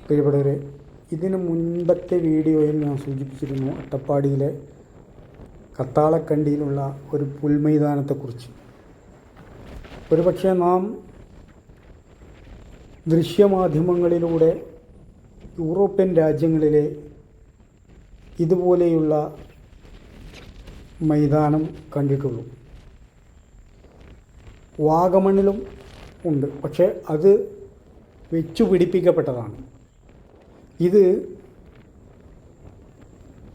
പ്രിയപ്പെട്ടവരെ, ഇതിനു മുൻപത്തെ വീഡിയോയിൽ ഞാൻ സൂചിപ്പിച്ചിരുന്നു അട്ടപ്പാടിയിലെ കത്താളക്കണ്ടിയിലുള്ള ഒരു പുൽമൈതാനത്തെക്കുറിച്ച്. ഒരുപക്ഷെ നാം ദൃശ്യമാധ്യമങ്ങളിലൂടെ യൂറോപ്യൻ രാജ്യങ്ങളിലെ ഇതുപോലെയുള്ള മൈതാനം കണ്ടിട്ടുള്ളൂ. വാഗമണ്ണിലും ഉണ്ട്, പക്ഷേ അത് വെച്ചു പിടിപ്പിക്കപ്പെട്ടതാണ്. ഇത്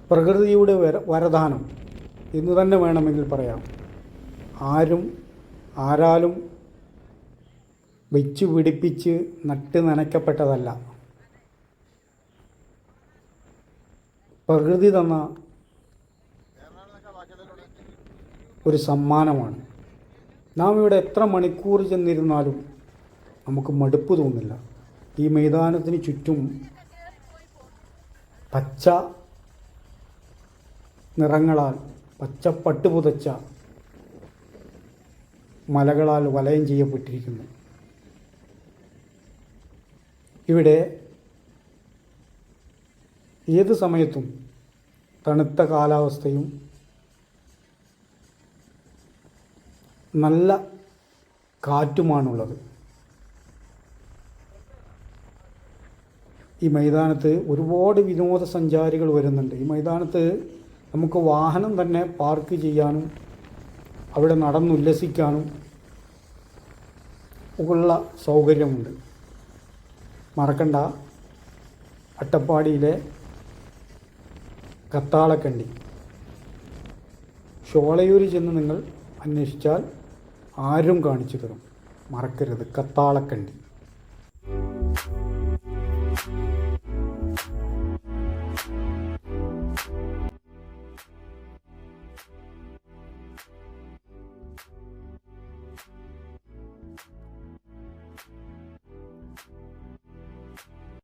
പ്രകൃതിയുടെ വരദാനം എന്ന് തന്നെ വേണമെങ്കിൽ പറയാം. ആരാലും വെച്ചു പിടിപ്പിച്ച് നട്ട് നനയ്ക്കപ്പെട്ടതല്ല. പ്രകൃതി തന്ന ഒരു സമ്മാനമാണ്. നാം ഇവിടെ എത്ര മണിക്കൂർ ചെന്നിരുന്നാലും നമുക്ക് മടുപ്പ് തോന്നില്ല. ഈ മൈതാനത്തിന് ചുറ്റും പച്ച നിറങ്ങളാൽ പച്ചപ്പട്ട് പുതച്ച മലകളാൽ വലയം ചെയ്യപ്പെട്ടിരിക്കുന്നു. ഇവിടെ ഏത് സമയത്തും തണുത്ത കാലാവസ്ഥയും നല്ല കാറ്റുമാണുള്ളത്. ഈ മൈതാനത്ത് ഒരുപാട് വിനോദസഞ്ചാരികൾ വരുന്നുണ്ട്. ഈ മൈതാനത്ത് നമുക്ക് വാഹനം തന്നെ പാർക്ക് ചെയ്യാനും അവിടെ നടന്നുല്ലസിക്കാനും ഉള്ള സൗകര്യമുണ്ട്. മറക്കണ്ട, അട്ടപ്പാടിയിലെ കത്താളക്കണ്ടി. ഷോളയൂർ ചെന്ന് നിങ്ങൾ അന്വേഷിച്ചാൽ ആരും കാണിച്ചു തരും. മറക്കരുത്, കത്താളക്കണ്ടി.